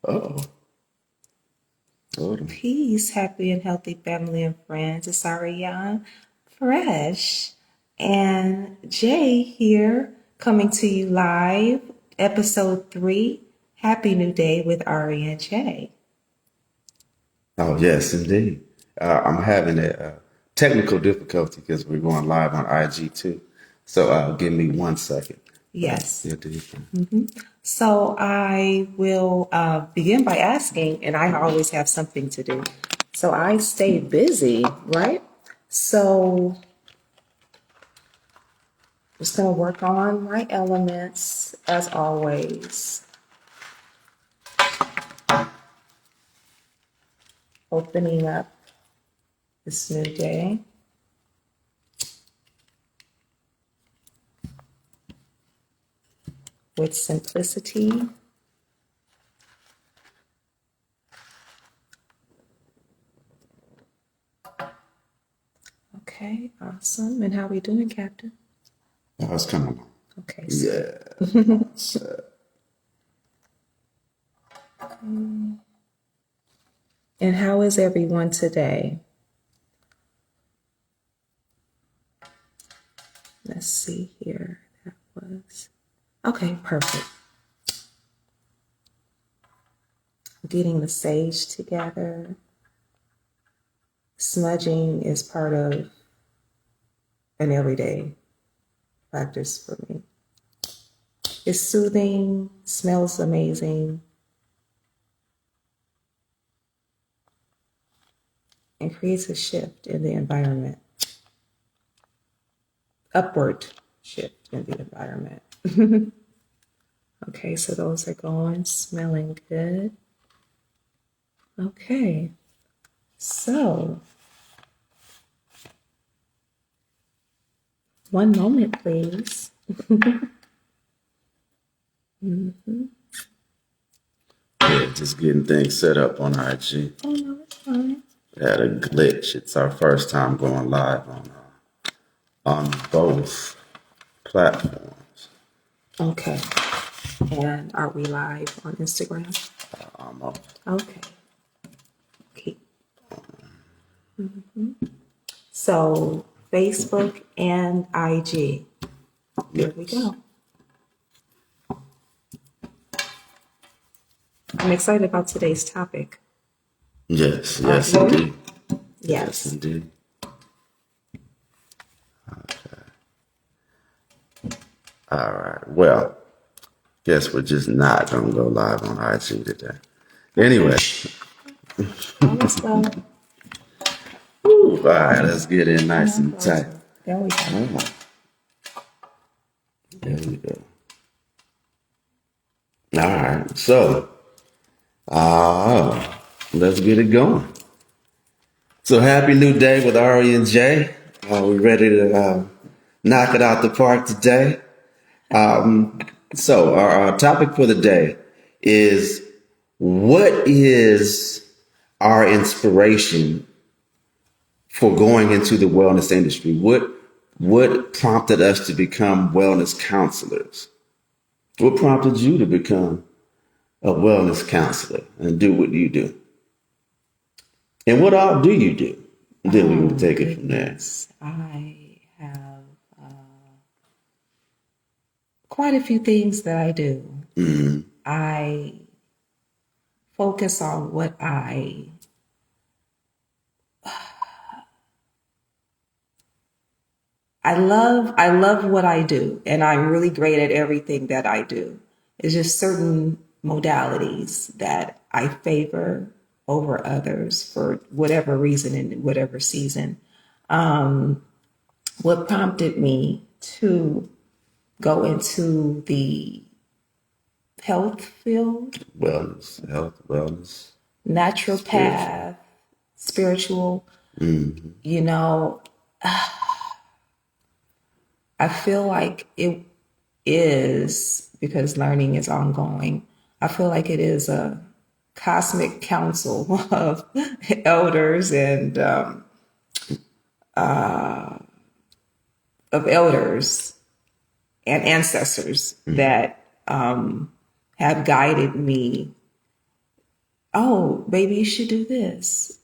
Oh, hold on. Peace, happy and healthy family and friends. It's Ariane Fresh and Jay here coming to you live, episode 3. Happy New Day with Ari and Jay. Oh, yes, indeed. I'm having a technical difficulty because we're going live on IG too. So give me 1 second. Yes. Yeah, do you think? So I will begin by asking, and I always have something to do. So I stay busy, right? So just going to work on my elements as always. Opening up this new day. With simplicity. Okay, awesome. And how are we doing, Captain? Oh, it's coming on. Okay, Yeah. and how is everyone today? Let's see here. That was okay, perfect. Getting the sage together. Smudging is part of an everyday practice for me. It's soothing, smells amazing, and creates a shift in the environment. Upward shift in the environment. Okay, so those are going, smelling good. Okay, so one moment, please. Yeah, just getting things set up on IG. Oh, no, it's fine. Had a glitch. It's our first time going live on both platforms. Okay, and are we live on Instagram? Almost. Okay. Okay. So Facebook and IG. Here we go. I'm excited about today's topic. Yes, Are yes, you? indeed. Yes, Yes. indeed. All right. Well, guess we're just not gonna go live on IG today. Anyway, Well, let's go. all right, let's get in nice Come on and tight. closer. There we go. All right, there we go. All right, so let's get it going. So happy new day with Ari and Jay. We're ready to knock it out the park today. So our topic for the day is what is our inspiration for going into the wellness industry? What prompted us to become wellness counselors? What prompted you to become a wellness counselor and do what you do? And what all do you do? And then we will take it from there. Goodness. I have quite a few things that I do. I focus on what I love what I do, and I'm really great at everything that I do. It's just certain modalities that I favor over others for whatever reason in whatever season. What prompted me to go into the health field, Wellness, health, wellness, spiritual. naturopath, spiritual, you know, I feel like it is, because learning is ongoing, I feel like it is a cosmic council of elders and of elders and ancestors that have guided me oh, baby, you should do this.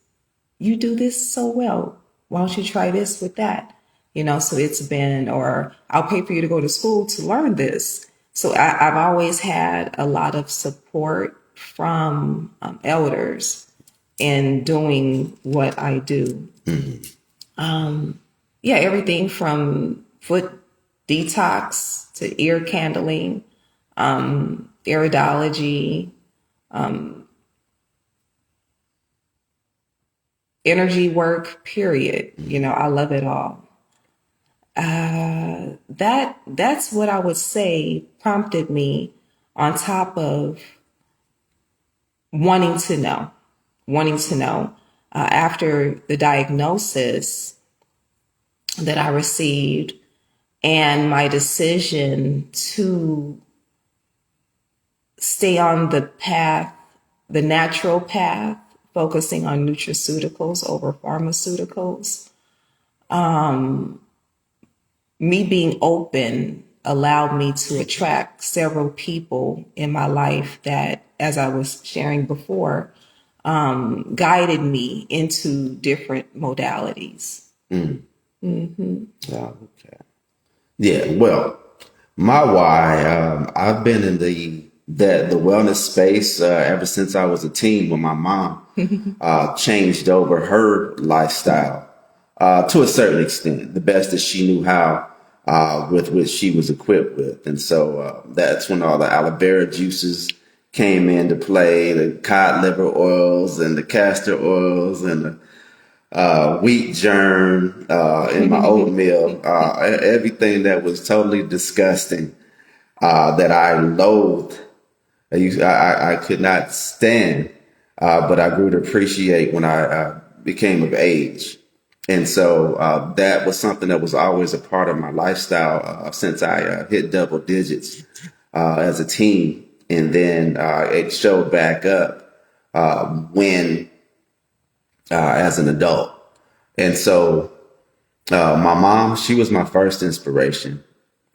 You do this so well. Why don't you try this with that? So it's been, or I'll pay for you to go to school to learn this. So I've always had a lot of support from elders in doing what I do. Yeah, everything from foot detox to ear candling, iridology, energy work, period. I love it all. That's what I would say prompted me, on top of wanting to know. After the diagnosis that I received and my decision to stay on the path, the natural path, focusing on nutraceuticals over pharmaceuticals, me being open allowed me to attract several people in my life that, as I was sharing before, guided me into different modalities. Oh, okay. Yeah. Well, my why. I've been in the wellness space ever since I was a teen, when my mom changed over her lifestyle to a certain extent, the best that she knew how, with what she was equipped with. And so that's when all the aloe vera juices came into play, the cod liver oils and the castor oils and the wheat germ in my oatmeal, everything that was totally disgusting, that I loathed. I could not stand, but I grew to appreciate when I became of age. And so that was something that was always a part of my lifestyle since I hit double digits as a teen. And then it showed back up when as an adult. And so my mom, she was my first inspiration.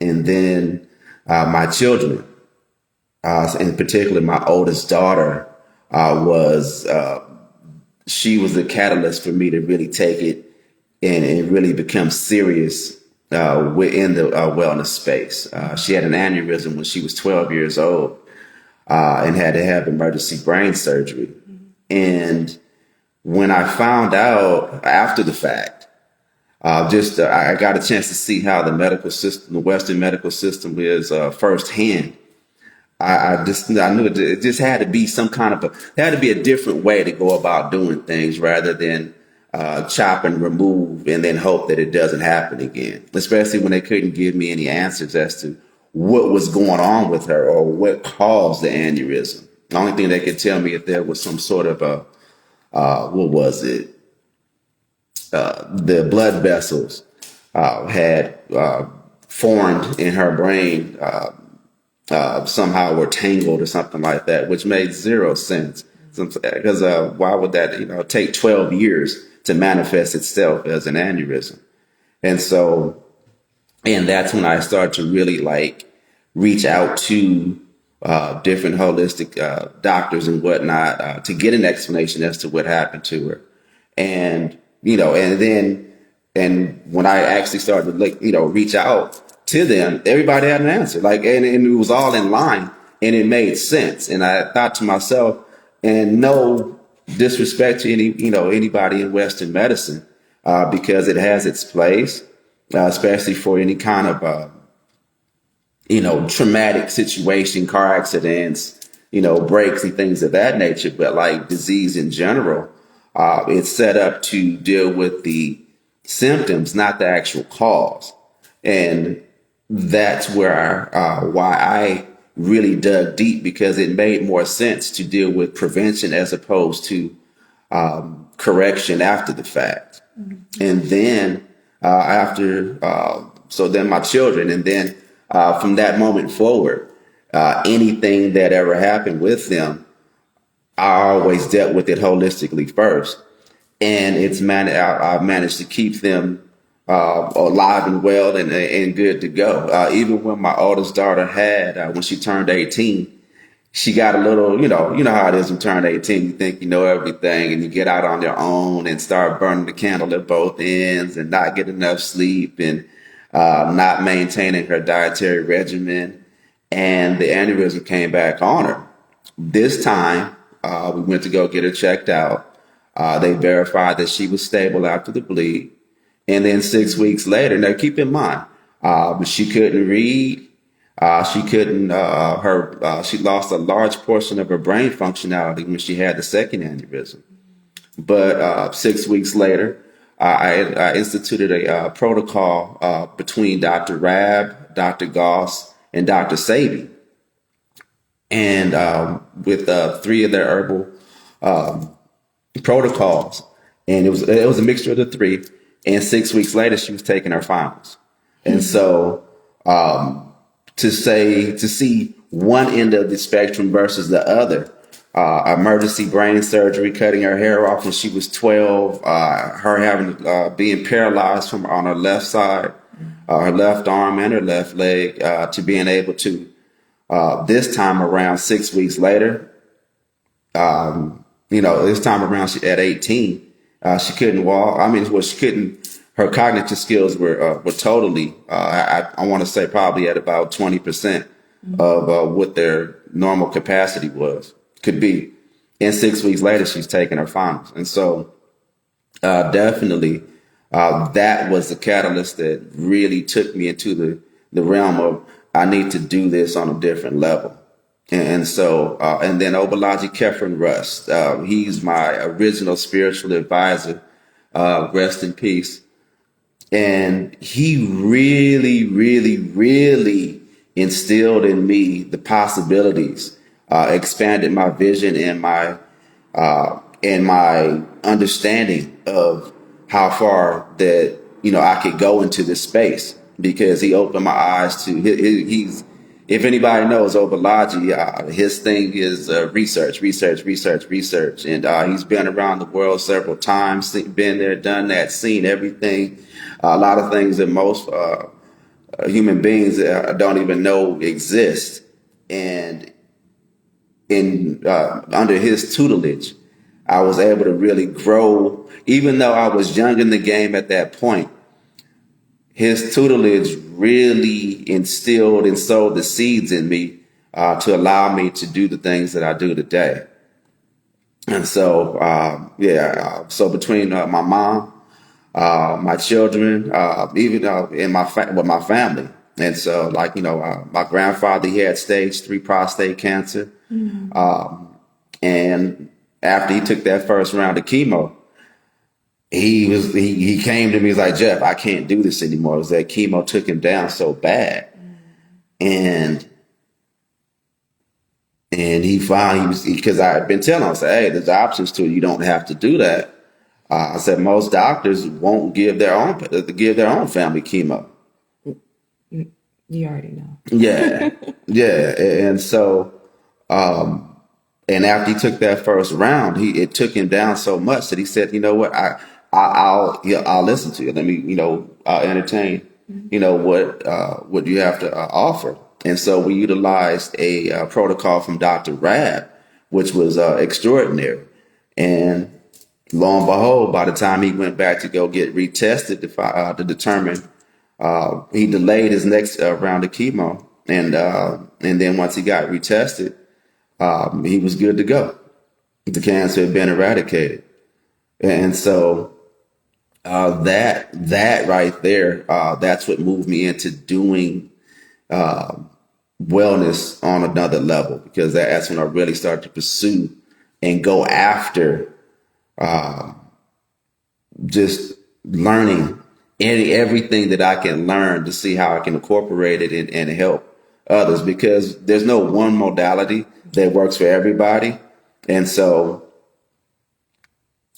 And then my children, in particular, my oldest daughter, she was the catalyst for me to really take it and really become serious within the wellness space. She had an aneurysm when she was 12 years old and had to have emergency brain surgery. And when I found out after the fact, I got a chance to see how the medical system, the Western medical system, is firsthand. I knew it just had to be there had to be a different way to go about doing things rather than chop and remove and then hope that it doesn't happen again. Especially when they couldn't give me any answers as to what was going on with her or what caused the aneurysm. The only thing they could tell me if there was some sort of what was it? The blood vessels had formed in her brain, somehow were tangled or something like that, which made zero sense. Because why would that take 12 years to manifest itself as an aneurysm? And so, and that's when I started to really reach out to different holistic doctors and whatnot to get an explanation as to what happened to her. And and when I actually started to reach out to them, everybody had an answer. And it was all in line and it made sense. And I thought to myself, and no disrespect to anybody in Western medicine, because it has its place, especially for any kind of traumatic situation, car accidents, breaks and things of that nature. But disease in general, it's set up to deal with the symptoms, not the actual cause. And that's where why I really dug deep, because it made more sense to deal with prevention as opposed to correction after the fact. Mm-hmm. And then so then my children, and then from that moment forward, anything that ever happened with them, I always dealt with it holistically first. And I've managed to keep them alive and well and good to go. Even when my oldest daughter when she turned 18, she got a little, you know how it is when you turn 18, you think you know everything and you get out on your own and start burning the candle at both ends and not get enough sleep and not maintaining her dietary regimen. And the aneurysm came back on her. This time, we went to go get her checked out. They verified that she was stable after the bleed. And then 6 weeks later, now keep in mind, she couldn't read. She couldn't, she lost a large portion of her brain functionality when she had the second aneurysm. But 6 weeks later, I instituted a protocol between Dr. Rab, Dr. Goss, and Dr. Sabi. And with three of their herbal protocols. And it was a mixture of the three. And 6 weeks later, she was taking her finals. And so to see one end of the spectrum versus the other, emergency brain surgery, cutting her hair off when she was 12, her having being paralyzed from on her left side, her left arm and her left leg, to being able to this time around 6 weeks later, this time around at 18, she couldn't walk. I mean, well, she couldn't. Her cognitive skills were totally. I want to say probably at about 20% of what their normal capacity could be. And 6 weeks later, she's taking her finals. And so, definitely, that was the catalyst that really took me into the realm of I need to do this on a different level. And so, and then Obalaji Kefren Rust, he's my original spiritual advisor, rest in peace. And he really, really, really instilled in me the possibilities, expanded my vision and my understanding of how far that, I could go into this space, because he opened my eyes to he's, if anybody knows Obalaji, his thing is research. And he's been around the world several times, been there, done that, seen everything, a lot of things that most human beings don't even know exist. And under his tutelage, I was able to really grow, even though I was young in the game at that point. His tutelage really instilled and sowed the seeds in me to allow me to do the things that I do today. And so, so between my mom, my children, even in with my family. And so, my grandfather, he had stage 3 prostate cancer. And after he took that first round of chemo, he came to me, he's like, Jeff, I can't do this anymore. It was that chemo took him down so bad. And he finally, because I had been telling him, I said, hey, there's options to it. You don't have to do that. I said, most doctors won't give their own family chemo. You already know. Yeah. Yeah. And so, and after he took that first round, it took him down so much that he said, you know what, I'll listen to you. Let me, I'll entertain, what you have to offer. And so we utilized a protocol from Dr. Rab, which was extraordinary. And lo and behold, by the time he went back to go get retested to determine, he delayed his next round of chemo. And then once he got retested, he was good to go. The cancer had been eradicated. And so that right there, that's what moved me into doing wellness on another level, because that's when I really started to pursue and go after just learning everything that I can learn to see how I can incorporate it and help others, because there's no one modality that works for everybody. And so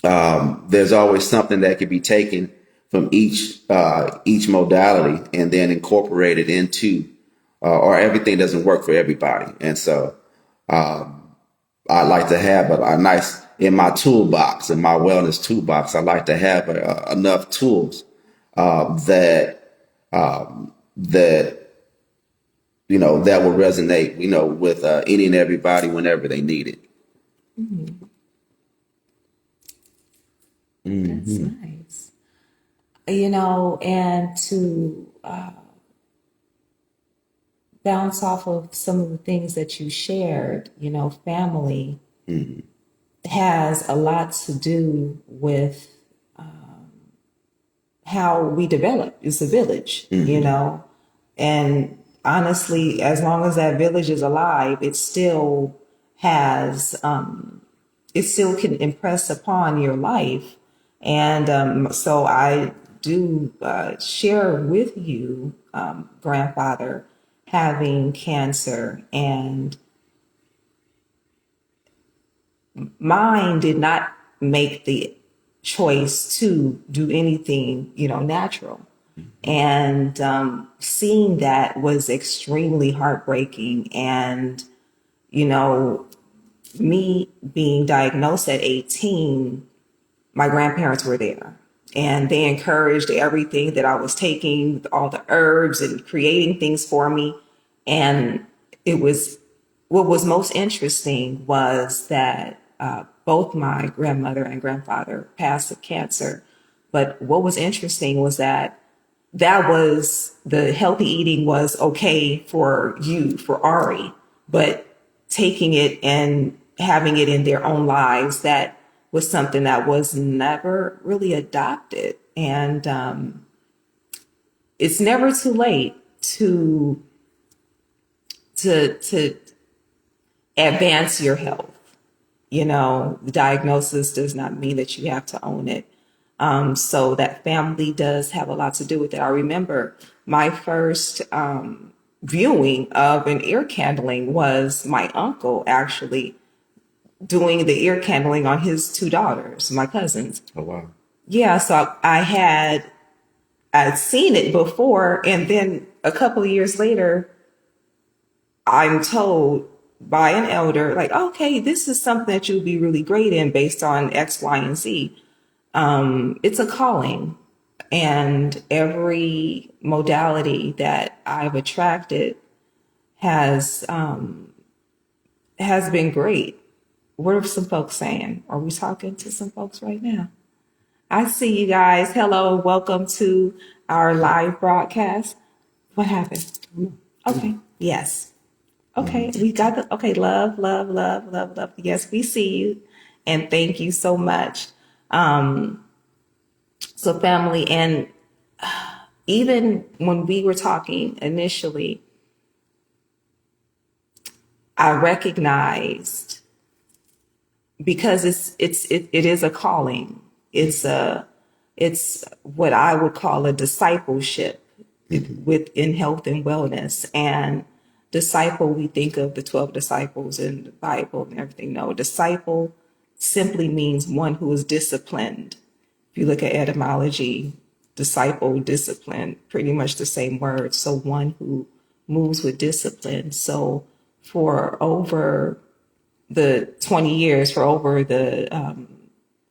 there's always something that can be taken from each modality and then incorporated into, or everything doesn't work for everybody. And so I like to have a nice, in my toolbox, in my wellness toolbox, I like to have enough tools that that will resonate, with any and everybody whenever they need it. That's nice. And to bounce off of some of the things that you shared, family has a lot to do with how we develop. It's a village, and honestly, as long as that village is alive, it still has, it still can impress upon your life. And so I do share with you, grandfather having cancer, and mine did not make the choice to do anything, natural. And seeing that was extremely heartbreaking. And, me being diagnosed at 18, my grandparents were there. And they encouraged everything that I was taking, all the herbs and creating things for me. And it was, what was most interesting was that both my grandmother and grandfather passed of cancer. But what was interesting was that was, the healthy eating was okay for you, for Ari, but taking it and having it in their own lives, that was something that was never really adopted. And it's never too late to advance your health. The diagnosis does not mean that you have to own it. So that family does have a lot to do with it. I remember my first viewing of an ear candling was my uncle actually doing the ear candling on his two daughters, my cousins. Oh, wow. Yeah, so I'd seen it before, and then a couple of years later, I'm told by an elder, like, okay, this is something that you'll be really great in based on X, Y, and Z. It's a calling, and every modality that I've attracted has been great. What are some folks saying? Are we talking to some folks right now? I see you guys. Hello, welcome to our live broadcast. What happened? Okay, yes. Okay, we got the, okay, love, love, love, love, love. Yes, we see you, and thank you so much. So family, and even when we were talking initially, I recognized, because it is a calling. It's what I would call a discipleship within health and wellness. And disciple, we think of the 12 disciples in the Bible and everything. No, disciple simply means one who is disciplined. If you look at etymology, disciple, discipline, pretty much the same word. So one who moves with discipline. So for over the 20 years, for over the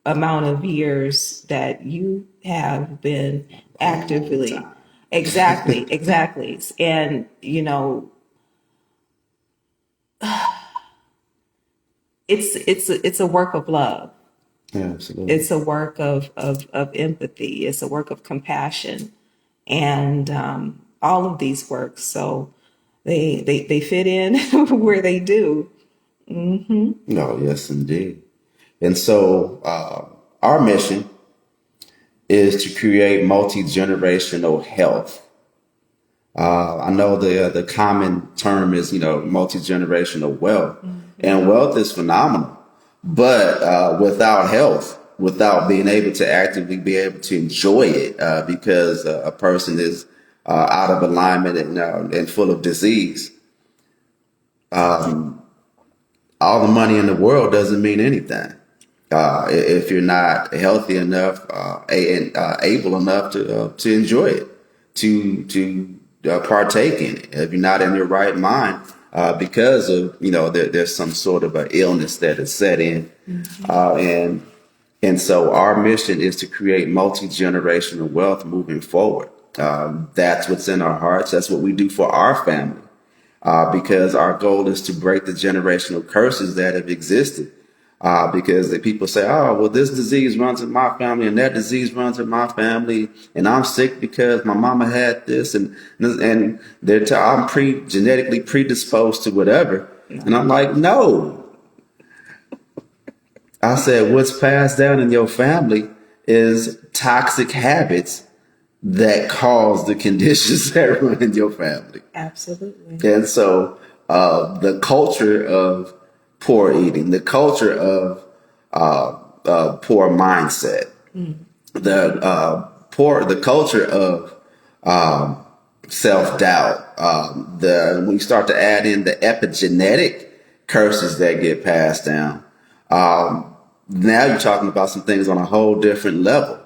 amount of years that you have been actively, exactly. And, it's a work of love. Yeah, absolutely. It's a work of empathy. It's a work of compassion, and all of these works. So they fit in where they do. No, yes, indeed. And so our mission is to create multi-generational health. I know the common term is, multi-generational wealth, and wealth is phenomenal. But without health, without being able to actively be able to enjoy it, because a person is out of alignment and full of disease, all the money in the world doesn't mean anything if you're not healthy enough and able enough to enjoy it, to partake in it. If you're not in your right mind, because of there's some sort of an illness that is set in, and so our mission is to create multi-generational wealth moving forward. That's what's in our hearts. That's what we do for our family. because our goal is to break the generational curses that have existed. Because the people say, oh, well, this disease runs in my family and that disease runs in my family. And I'm sick because my mama had this and I'm genetically predisposed to whatever. And I'm like, no. I said, what's passed down in your family is toxic habits that cause the conditions that run in your family. Absolutely. And so the culture of poor eating, the culture of poor mindset, the culture of self-doubt, when you start to add in the epigenetic curses that get passed down, now you're talking about some things on a whole different level.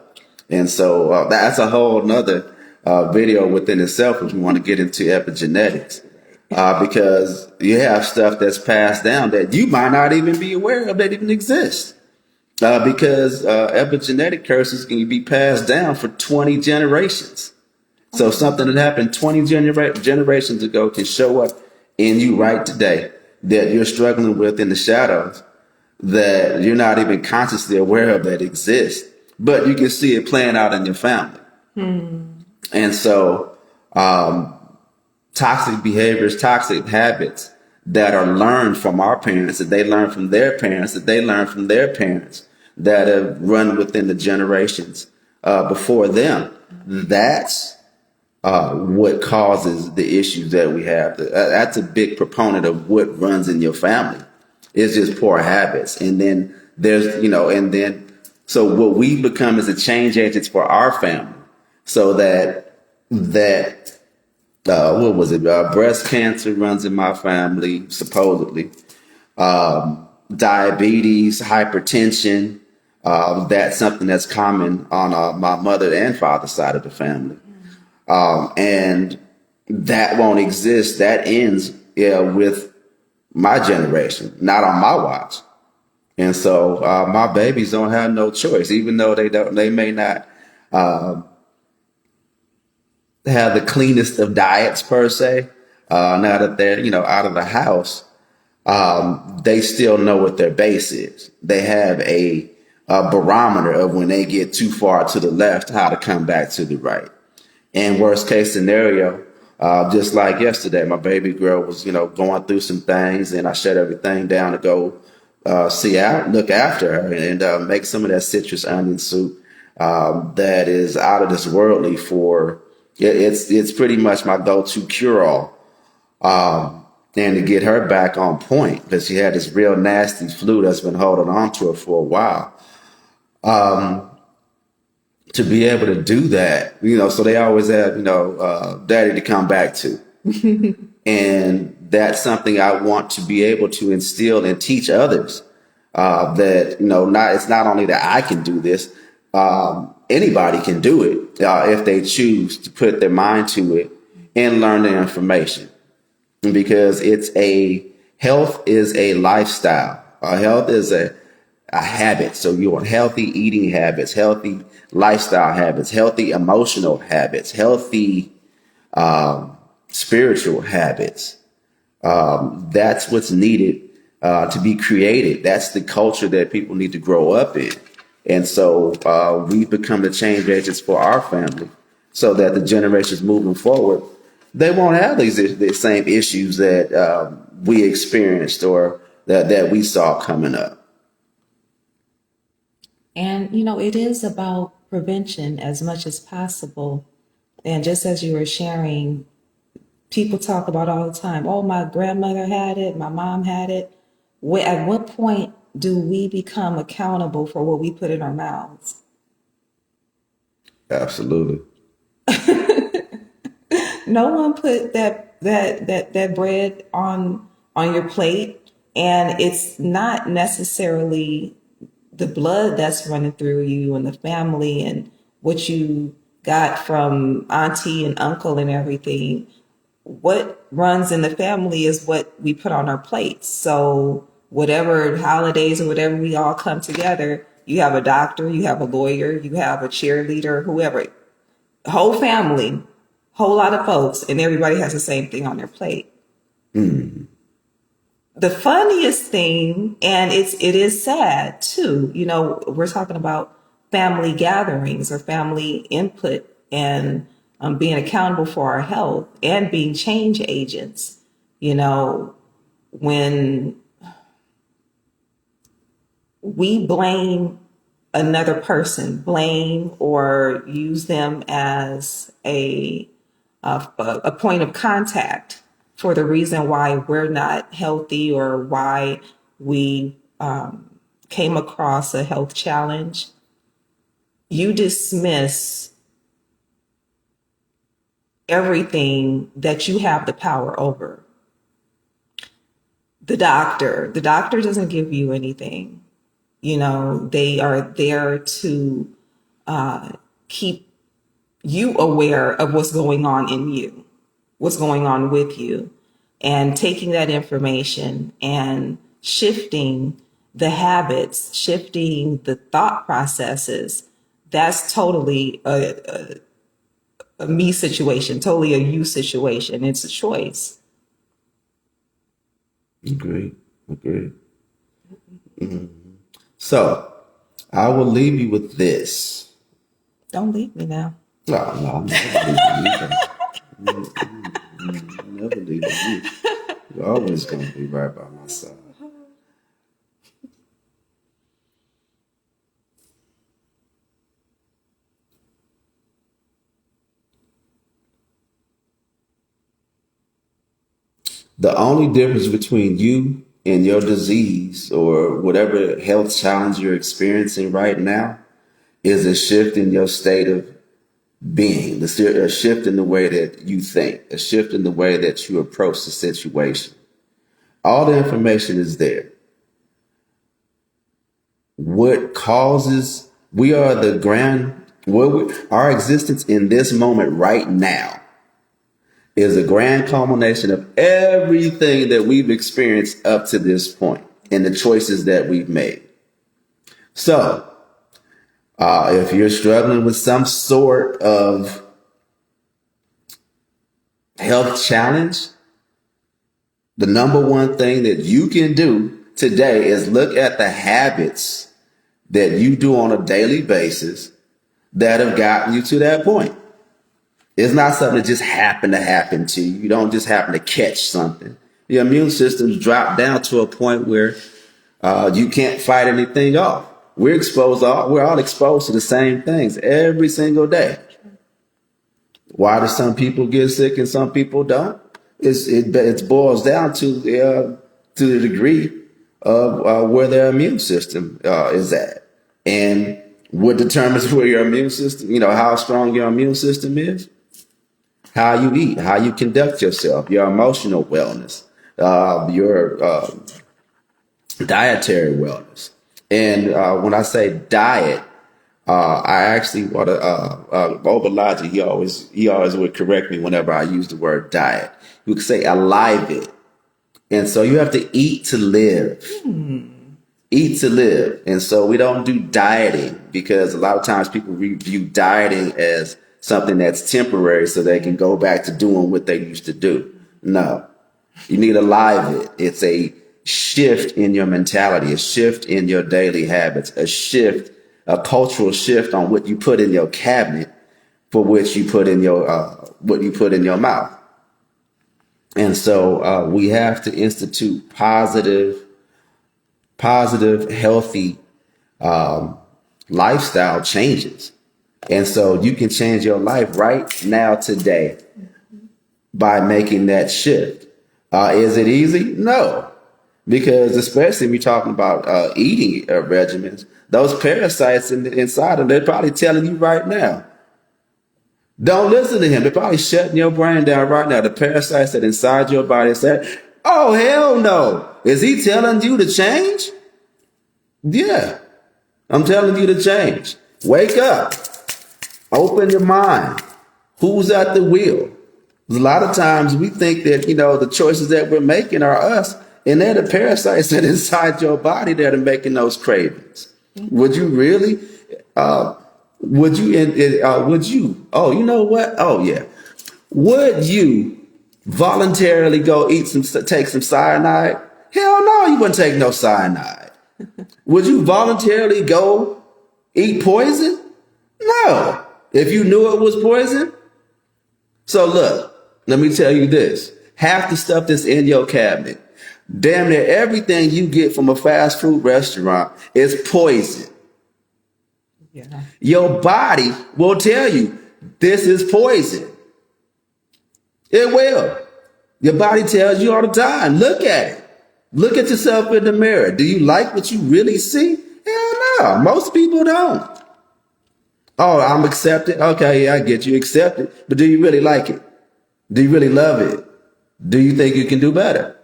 And so that's a whole nother video within itself if you want to get into epigenetics. Because you have stuff that's passed down that you might not even be aware of that even exists. Because epigenetic curses can be passed down for 20 generations. So something that happened 20 generations ago can show up in you right today that you're struggling with in the shadows that you're not even consciously aware of that exists, but you can see it playing out in your family. And so toxic behaviors, toxic habits that are learned from our parents, that they learn from their parents, that they learn from their parents, that have run within the generations before them. That's what causes the issues that we have. That's a big proponent of what runs in your family. It's just poor habits. And then so what we become is a change agents for our family so that what was it? Breast cancer runs in my family, supposedly. Diabetes, hypertension. That's something that's common on my mother and father's side of the family. And that won't exist. That ends with my generation, not on my watch. And so my babies don't have no choice, even though they may not have the cleanest of diets per se. Now that they're, out of the house, they still know what their base is. They have a barometer of when they get too far to the left, how to come back to the right. And worst case scenario, just like yesterday, my baby girl was, going through some things and I shut everything down to go look after her and make some of that citrus onion soup that is out of this worldly it's pretty much my go-to cure-all. And to get her back on point because she had this real nasty flu that's been holding on to her for a while. To be able to do that, so they always have, daddy to come back to. And that's something I want to be able to instill and teach others that, it's not only that I can do this, anybody can do it if they choose to put their mind to it and learn the information. Because health is a lifestyle. Health is a habit. So you want healthy eating habits, healthy lifestyle habits, healthy emotional habits, healthy spiritual habits. That's what's needed to be created. That's the culture that people need to grow up in. And so we become the change agents for our family so that the generations moving forward, they won't have the same issues that we experienced or that we saw coming up. And, it is about prevention as much as possible. And just as you were sharing, people talk about all the time, oh, my grandmother had it, my mom had it. At what point do we become accountable for what we put in our mouths? Absolutely. No one put that bread on your plate, and it's not necessarily the blood that's running through you and the family and what you got from auntie and uncle and everything. What runs in the family is what we put on our plates. So whatever holidays or whatever we all come together, you have a doctor, you have a lawyer, you have a cheerleader, whoever, whole family, whole lot of folks, and everybody has the same thing on their plate. The funniest thing, and it is sad too, we're talking about family gatherings or family input and being accountable for our health and being change agents. When we blame another person, blame or use them as a point of contact for the reason why we're not healthy or why we came across a health challenge, you dismiss everything that you have the power over. The doctor doesn't give you anything. They are there to keep you aware of what's going on in you, what's going on with you, and taking that information and shifting the habits, shifting the thought processes. That's totally a me situation, totally a you situation. It's a choice. Agreed. So I will leave you with this. Don't leave me now. No, I'm never leaving you. I'm never leaving you. You're always going to be right by my side. The only difference between you and your disease or whatever health challenge you're experiencing right now is a shift in your state of being, a shift in the way that you think, a shift in the way that you approach the situation. All the information is there. What causes, we are the our existence in this moment right now is a grand culmination of everything that we've experienced up to this point and the choices that we've made. So, if you're struggling with some sort of health challenge, the number one thing that you can do today is look at the habits that you do on a daily basis that have gotten you to that point. It's not something that just happened to happen to you. You don't just happen to catch something. Your immune system's dropped down to a point where you can't fight anything off. We're all exposed to the same things every single day. Why do some people get sick and some people don't? It boils down to the degree of where their immune system is at, and what determines where your immune system, how strong your immune system is, how you eat, how you conduct yourself, your emotional wellness, your dietary wellness. And when I say diet, I actually want to, Bob Elijah, he always would correct me whenever I use the word diet. You could say alive it. And so you have to eat to live. Eat to live. And so we don't do dieting because a lot of times people view dieting as something that's temporary so they can go back to doing what they used to do. No, you need to alive it. It's a shift in your mentality, a shift in your daily habits, a cultural shift on what you put in your cabinet for which you put in your, what you put in your mouth. And so we have to institute positive, healthy lifestyle changes. And so you can change your life right now today by making that shift. Is it easy? No, because especially if you're talking about eating regimens, those parasites inside them, they're probably telling you right now, don't listen to him. They're probably shutting your brain down right now. The parasites that inside your body said, oh, hell no. Is he telling you to change? Yeah, I'm telling you to change. Wake up. Open your mind. Who's at the wheel? A lot of times we think that, the choices that we're making are us, and they're the parasites that inside your body that are making those cravings. Would you really? Would you? Oh, you know what? Oh, yeah. Would you voluntarily go take some cyanide? Hell no, you wouldn't take no cyanide. Would you voluntarily go eat poison? No. If you knew it was poison. So look, let me tell you this. Half the stuff that's in your cabinet, damn near everything you get from a fast food restaurant is poison. Yeah. Your body will tell you this is poison. It will. Your body tells you all the time. Look at it. Look at yourself in the mirror. Do you like what you really see? Hell no. Most people don't. Oh, I'm accepted. Okay, yeah, I get you accepted. But do you really like it? Do you really love it? Do you think you can do better?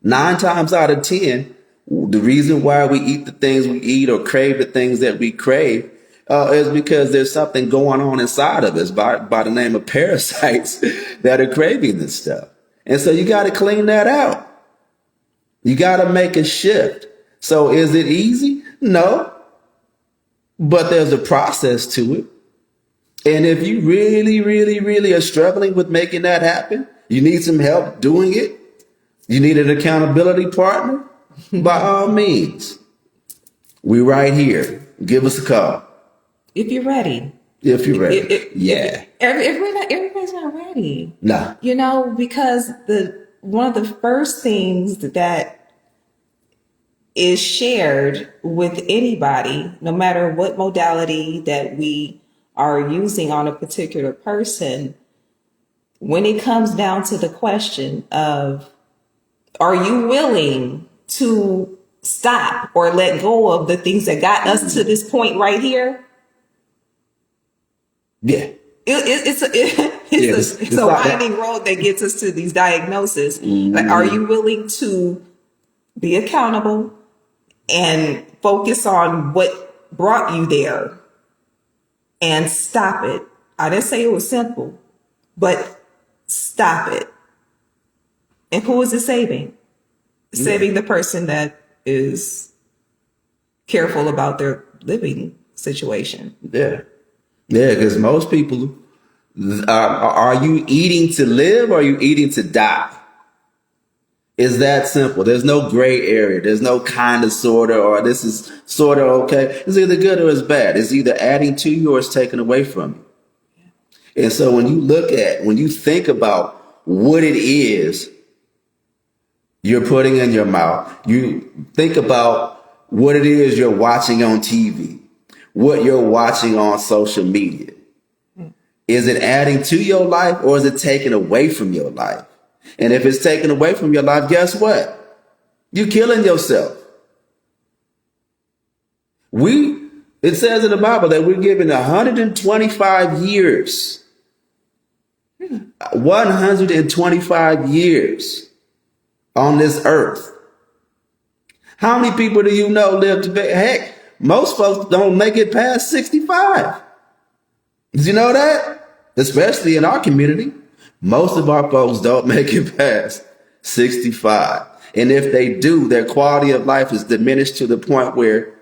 9 times out of 10, the reason why we eat the things we eat or crave the things that we crave is because there's something going on inside of us by the name of parasites that are craving this stuff. And so you got to clean that out. You got to make a shift. So is it easy? No, but there's a process to it. And if you really, really, really are struggling with making that happen, you need some help doing it. You need an accountability partner. By all means, we right here. Give us a call. If you're ready. If you're ready. Yeah. Everybody's not ready. Nah. You know, because one of the first things that is shared with anybody, no matter what modality that we are using on a particular person, when it comes down to the question of, are you willing to stop or let go of the things that got us to this point right here? Yeah. It's a winding road that gets us to these diagnoses. Mm-hmm. Like, are you willing to be accountable and focus on what brought you there and stop it? I didn't say it was simple, but stop it. And who is it saving? Saving the person that is careful about their living situation. Yeah. Yeah, because most people, are you eating to live or are you eating to die? It's that simple. There's no gray area. There's no kind of, sort of, or this is sort of okay. It's either good or it's bad. It's either adding to you or it's taken away from you. And so when you think about what it is you're putting in your mouth, you think about what it is you're watching on TV, what you're watching on social media. Is it adding to your life or is it taking away from your life? And if it's taken away from your life, guess what? You're killing yourself. It says in the Bible that we're given 125 years. 125 years on this earth. How many people do you know live to be? Heck, most folks don't make it past 65. Did you know that? Especially in our community. Most of our folks don't make it past 65. And if they do, their quality of life is diminished to the point where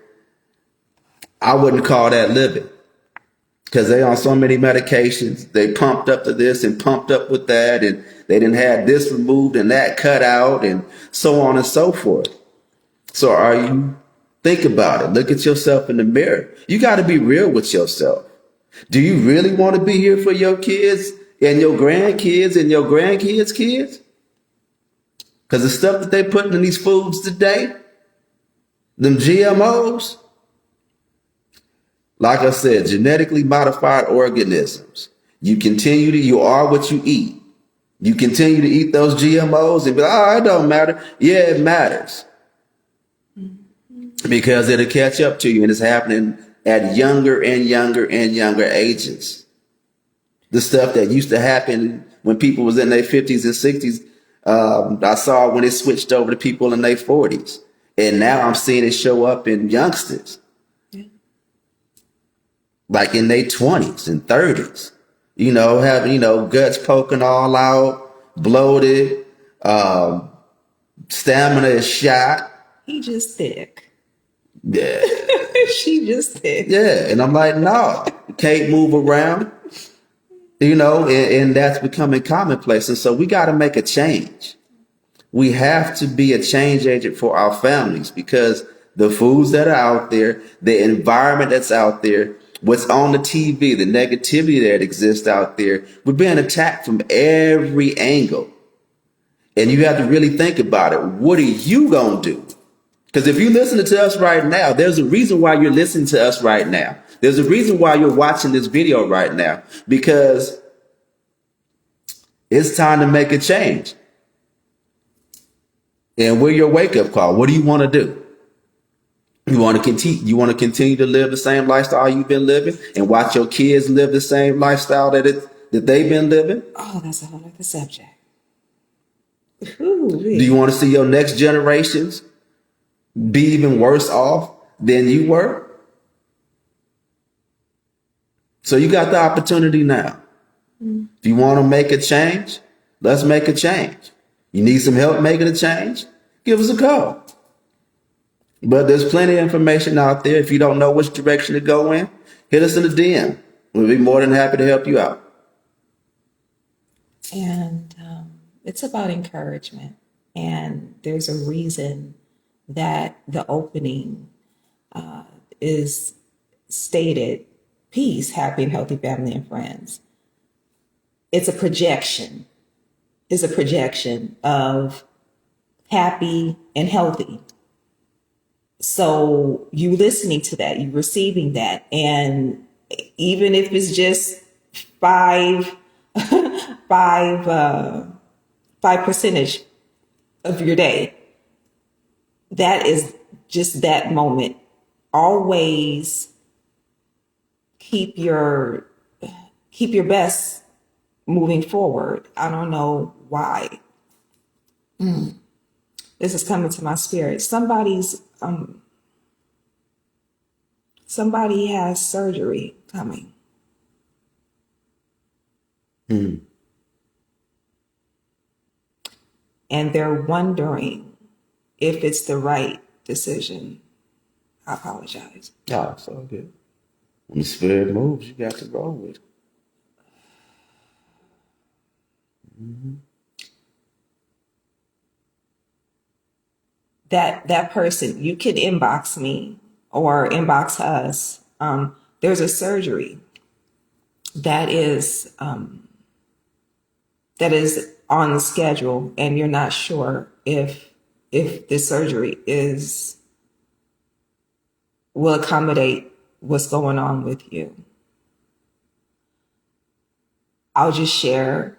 I wouldn't call that living. Because they're on so many medications. They pumped up to this and pumped up with that. And they didn't have this removed and that cut out and so on and so forth. So think about it. Look at yourself in the mirror. You got to be real with yourself. Do you really want to be here for your kids and your grandkids and your grandkids' kids? Because the stuff that they're putting in these foods today, them GMOs, like I said, genetically modified organisms. You are what you eat. You continue to eat those GMOs and be like, oh, it don't matter. Yeah, it matters. Because it'll catch up to you, and it's happening at younger and younger and younger ages. The stuff that used to happen when people was in their 50s and 60s, I saw when it switched over to people in their 40s. And now I'm seeing it show up in youngsters. Yeah. Like in their 20s and 30s. Having, guts poking all out, bloated, stamina is shot. He just thick. Yeah. She just thick. Yeah. And I'm like, no, you can't move around. and that's becoming commonplace. And so we got to make a change. We have to be a change agent for our families because the foods that are out there, the environment that's out there, what's on the TV, the negativity that exists out there, we're being attacked from every angle. And you have to really think about it. What are you going to do? Because if you're listening to us right now, there's a reason why you're listening to us right now. There's a reason why you're watching this video right now, because it's time to make a change. And we're your wake up call. What do you want to do? You want to continue to live the same lifestyle you've been living and watch your kids live the same lifestyle that they've been living? Oh, that's a whole other subject. Do you want to see your next generations be even worse off than you were? So you got the opportunity now. If you want to make a change, let's make a change. You need some help making a change? Give us a call. But there's plenty of information out there. If you don't know which direction to go in, hit us in the DM. We'll be more than happy to help you out. And it's about encouragement. And there's a reason that the opening is stated, peace, happy and healthy family and friends. It's a projection. It's a projection of happy and healthy. So you listening to that, you receiving that. And even if it's just five percentage of your day, that is just that moment. Always keep your best moving forward. I don't know why. This is coming to my spirit. Somebody has surgery coming. And they're wondering if it's the right decision. I apologize. Oh, it's all good. When the spirit moves, you got to roll with it. That person, you can inbox me or inbox us. There's a surgery that is on the schedule, and you're not sure if the surgery will accommodate what's going on with you. I'll just share,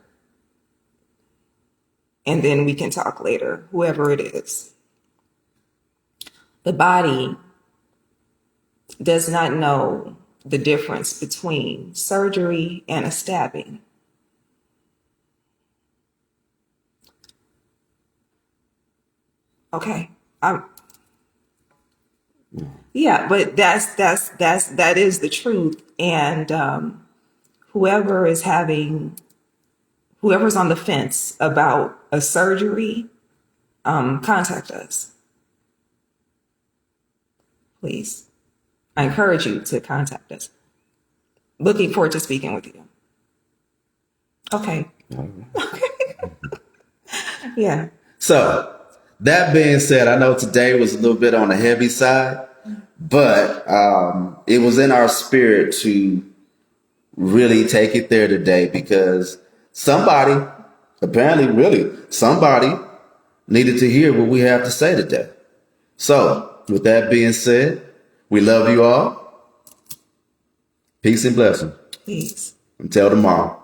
and then we can talk later, whoever it is. The body does not know the difference between surgery and a stabbing. Okay. Yeah, but that is the truth. And whoever's on the fence about a surgery, contact us. Please. I encourage you to contact us. Looking forward to speaking with you. Okay. Yeah. So that being said, I know today was a little bit on the heavy side, but it was in our spirit to really take it there today because somebody needed to hear what we have to say today. So with that being said, we love you all. Peace and blessings. Peace. Until tomorrow.